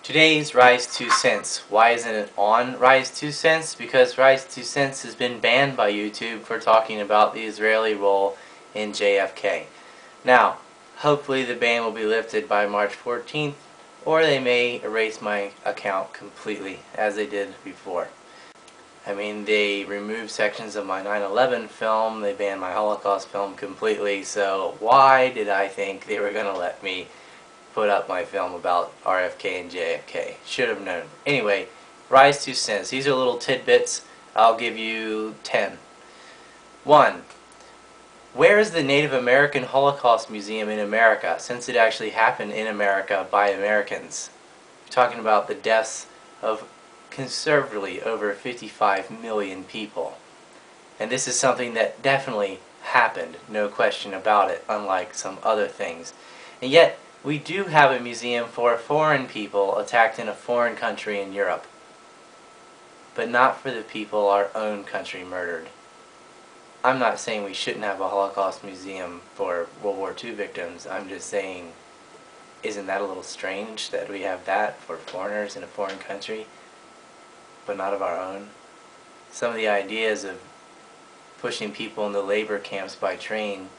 Today's Rise 2 Cents. Why isn't it on Rise 2 Cents? Because Rise 2 Cents has been banned by YouTube for talking about the Israeli role in JFK. Now, hopefully the ban will be lifted by March 14th, or they may erase my account completely, as they did before. I mean, they removed sections of my 9/11 film, they banned my Holocaust film completely, so why did I think they were going to let me put up my film about RFK and JFK? Should have known. Anyway, Rise 2 Cents. These are little tidbits. I'll give you 10. 1. Where is the Native American Holocaust Museum in America, since it actually happened in America by Americans? We're talking about the deaths of conservatively over 55 million people. And this is something that definitely happened, no question about it, unlike some other things. And yet, we do have a museum for foreign people attacked in a foreign country in Europe, but not for the people our own country murdered. I'm not saying we shouldn't have a Holocaust museum for World War II victims. I'm just saying, isn't that a little strange that we have that for foreigners in a foreign country, but not of our own? Some of the ideas of pushing people into labor camps by train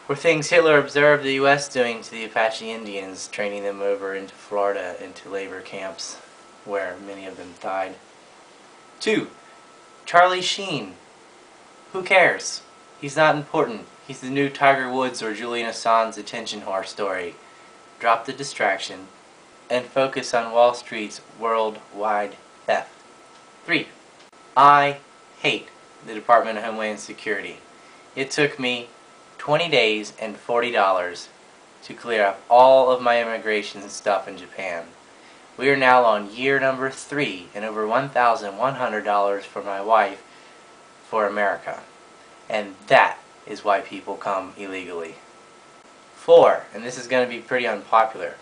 were things Hitler observed the U.S. doing to the Apache Indians, training them over into Florida into labor camps, where many of them died. 2. Charlie Sheen. Who cares? He's not important. He's the new Tiger Woods or Julian Assange's attention whore story. Drop the distraction and focus on Wall Street's worldwide theft. 3. I hate the Department of Homeland Security. It took me 20 days and $40 to clear up all of my immigration stuff in Japan. We are now on year number 3 and over $1,100 for my wife for America. And that is why people come illegally. 4, and this is going to be pretty unpopular,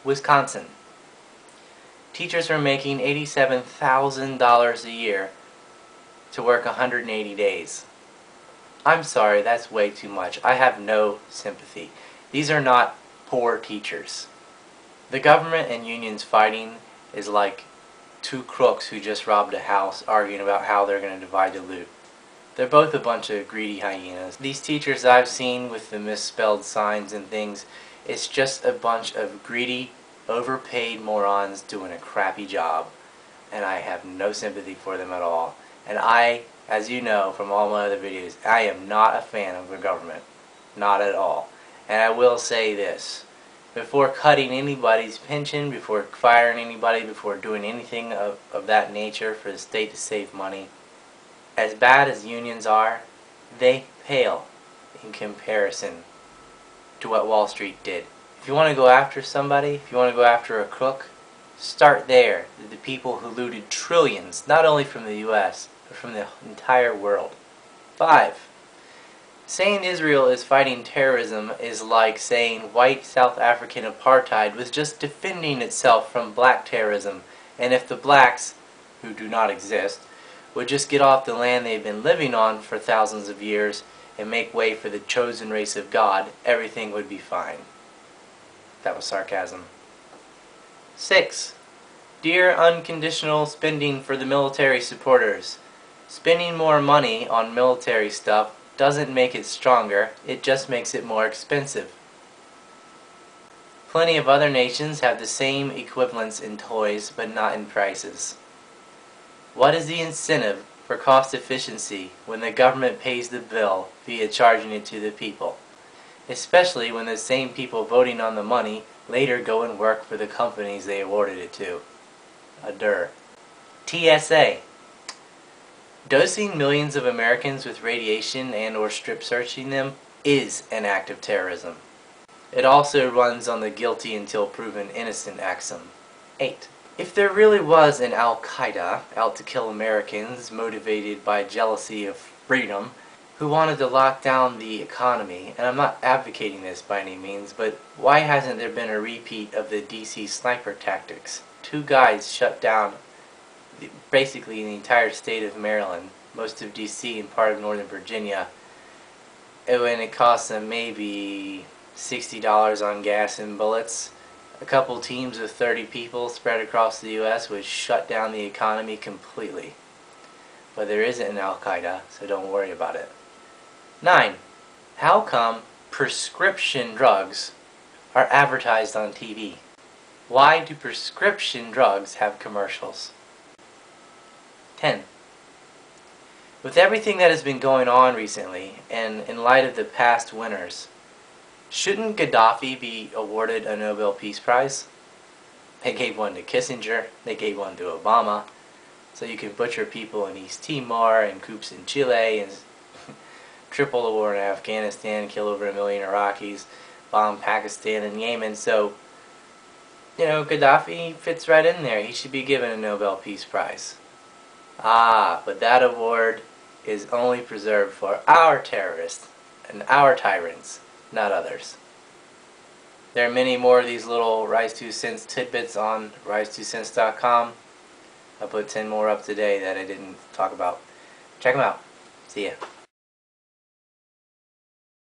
Wisconsin. Teachers are making $87,000 a year to work 180 days. I'm sorry, that's way too much. I have no sympathy. These are not poor teachers. The government and unions fighting is like two crooks who just robbed a house arguing about how they're going to divide the loot. They're both a bunch of greedy hyenas. These teachers I've seen with the misspelled signs and things, it's just a bunch of greedy, overpaid morons doing a crappy job. And I have no sympathy for them at all. And I, as you know from all my other videos, I am not a fan of the government. Not at all. And I will say this. Before cutting anybody's pension, before firing anybody, before doing anything of that nature for the state to save money, as bad as unions are, they pale in comparison to what Wall Street did. If you want to go after somebody, if you want to go after a crook, start there. The people who looted trillions, not only from the U.S., but from the entire world. 5. Saying Israel is fighting terrorism is like saying white South African apartheid was just defending itself from black terrorism, and if the blacks, who do not exist, would just get off the land they've been living on for thousands of years and make way for the chosen race of God, everything would be fine. That was sarcasm. 6. Dear unconditional spending for the military supporters. Spending more money on military stuff doesn't make it stronger, it just makes it more expensive. Plenty of other nations have the same equivalents in toys, but not in prices. What is the incentive for cost efficiency when the government pays the bill via charging it to the people? Especially when the same people voting on the money later go and work for the companies they awarded it to. TSA. Dosing millions of Americans with radiation and or strip searching them is an act of terrorism. It also runs on the guilty until proven innocent axiom. 8. If there really was an Al-Qaeda out to kill Americans motivated by jealousy of freedom, who wanted to lock down the economy, and I'm not advocating this by any means, but why hasn't there been a repeat of the DC sniper tactics? 2 guys shut down basically the entire state of Maryland, most of DC and part of Northern Virginia, and it cost them maybe $60 on gas and bullets. a couple teams of 30 people spread across the U.S. would shut down the economy completely. But there isn't an Al-Qaeda, so don't worry about it. 9. How come prescription drugs are advertised on TV? Why do prescription drugs have commercials? 10. With everything that has been going on recently, and in light of the past winners, shouldn't Gaddafi be awarded a Nobel Peace Prize? They gave one to Kissinger, they gave one to Obama, so you can butcher people in East Timor and coups in Chile and triple the war in Afghanistan, kill over 1 million Iraqis, bomb Pakistan and Yemen. So, Gaddafi fits right in there. He should be given a Nobel Peace Prize. But that award is only preserved for our terrorists and our tyrants, not others. There are many more of these little Rise 2 Cents tidbits on rise2cents.com. I put 10 more up today that I didn't talk about. Check them out. See ya.